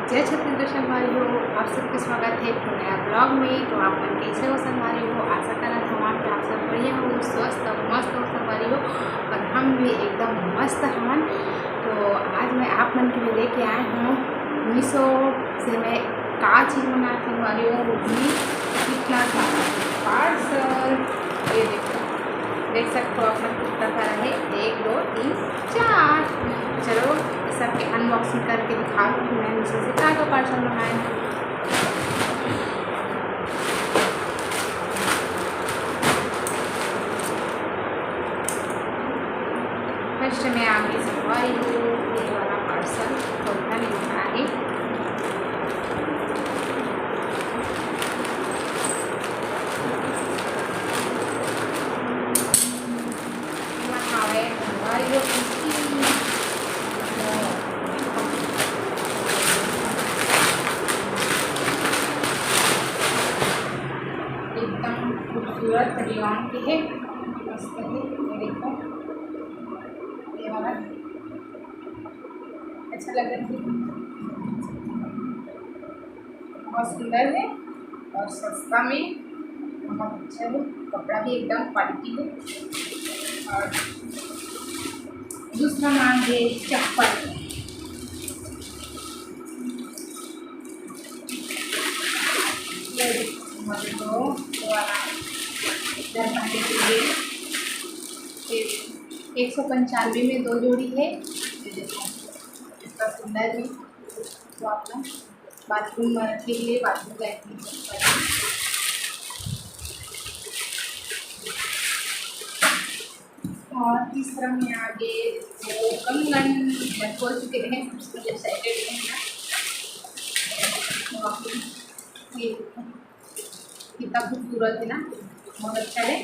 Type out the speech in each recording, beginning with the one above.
जय छत्तीसगढ़ संगवारी हो। आप सबका स्वागत है एक नया ब्लॉग में। तो आप मन कैसे हो संगवारी हो? आशा करना हमार के आप सब बढ़िया हो, स्वस्थ और मस्त हो संगवारी हो। और हम भी एकदम मस्त हन। तो आज मैं आप मन के लिए लेके आए हूँ मीशो से मैं का चीज़ मंगाया संगवारी हो। वो भी कितना सारा पार्सल, ये देखो, देख सकते हो आप लोग कितना सारा है, 1 2 3 4। चलो सबके अनबॉक्सिंग करके दिखा दूँ कि मैं मीशो से क्या पार्सल मंगाए हैं। फर्स्ट में आगे संगवारी हो ये वाला पार्सल खोलना नहीं दिखा है। संगवारी हो एकदम खूबसूरत रियॉन की है, मस्त है। ये देखो, ये वाला अच्छा लग रहा है, बहुत सुंदर है और सस्ता में बहुत अच्छा है। कपड़ा भी एकदम क्वालिटी है। और दूसरा मांग है चप्पल। ये देखो, वो वाला इधर पहनने के लिए 195 में 2 जोड़ी है। ये देखो इतना सुंदर है। तो आप ना बाथरूम के लिए बाथरूम लाइट और तीसरा में आगे वो कंगन मैं खोल चुके हैं, सबसे एक्साइटेड है ना। तो आप ये कितना खूबसूरत है ना, बहुत अच्छा है।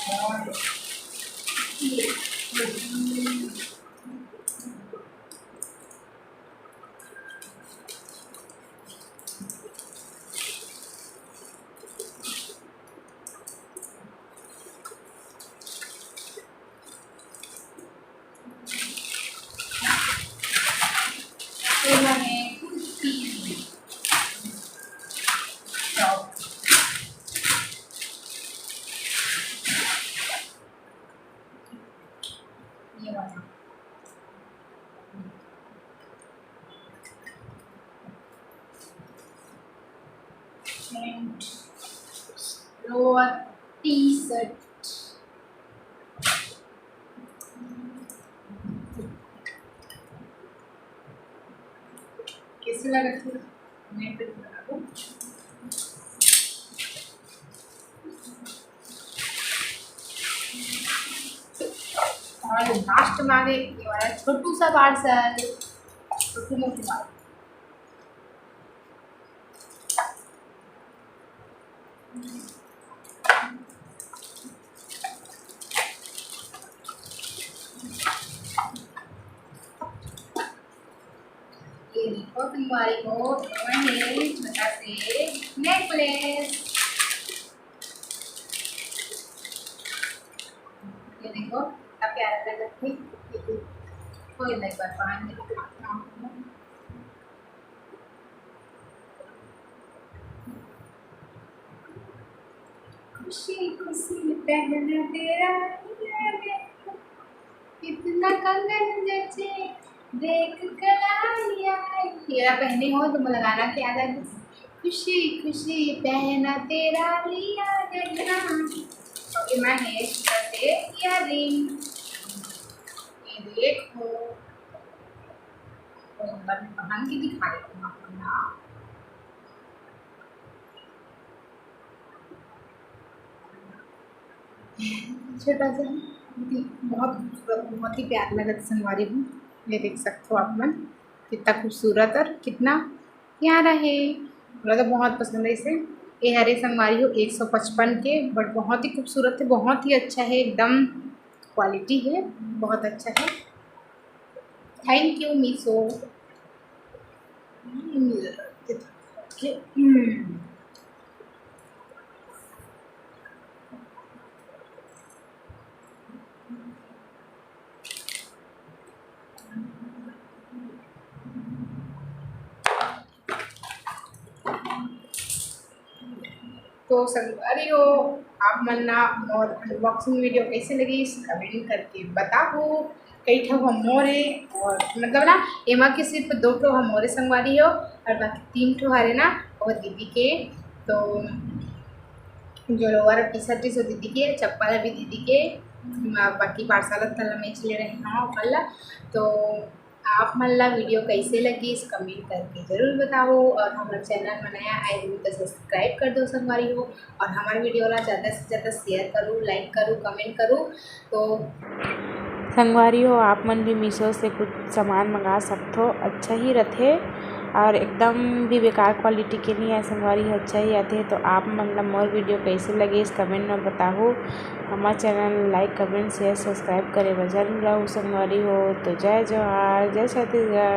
और ये वाला लोअर टी शर्ट। कैसे लग रहा है? मैं फिर बता दूँ। और लास्ट मांगे ये वाला छोटू सा पार्सल, छोटू मोटू वाला। ये देखो तुम्हारी को है छोटा से नेकलेस। ये देखो अब प्यारा लग रहा है। कोई नहीं कर पाएंगे। खुशी खुशी पहना तेरा कितना कंगन जचे देख कलाइया। तेरा पहने हो तुम लगाना क्या था? खुशी खुशी पहना तेरा लिया जगना। और मैं है से इयररिंग। ये देखो तो मैं पहन के दिखा रही हूँ आपको ना। छोटा सा बहुत खूबसूरत, बहुत ही प्यारा लगा संगवारी हूँ। ये देख सकते हो आप मन कितना खूबसूरत और कितना प्यारा है। मुझे तो बहुत पसंद है इसे। ये हरे संगवारी हो 155 के, बट बहुत ही खूबसूरत है, बहुत ही अच्छा है, एकदम क्वालिटी है, बहुत अच्छा है। Thank you Meesho. तो संगवारी हो आप मन ना मोर अनबॉक्सिंग वीडियो कैसे लगी कमेंट करके बताओ। कई ठो हम मोरे और मतलब ना एमा के सिर्फ 2 ठो हम मोरे संगवारी हो और बाकी 3 ठो हरे ना वो दीदी के। तो जो लोअर टी शर्ट सो दीदी के, चप्पल भी दीदी के, बाकी पार्सल तला में ले रहे हैं कल। तो आप मन ला वीडियो कैसे लगी इस कमेंट करके ज़रूर बताओ और हमारे चैनल में नया आए हो तो सब्सक्राइब कर दो संगवारी हो और हमारे वीडियो ला ज़्यादा से ज़्यादा शेयर करूँ, लाइक करूँ, कमेंट करूँ। तो संगवारी हो आप मन भी मीशो से कुछ सामान मंगा सकते हो, अच्छा ही रहते और एकदम भी बेकार क्वालिटी के नहीं है संगवारी हो, अच्छा ही आते। तो आप मन ला मोर वीडियो कैसे लगे इस कमेंट में बताओ। हमारे channel like comment share subscribe करे बजन रहो संगवारी हो। तो जय जवाहर जय छत्तीसगढ़।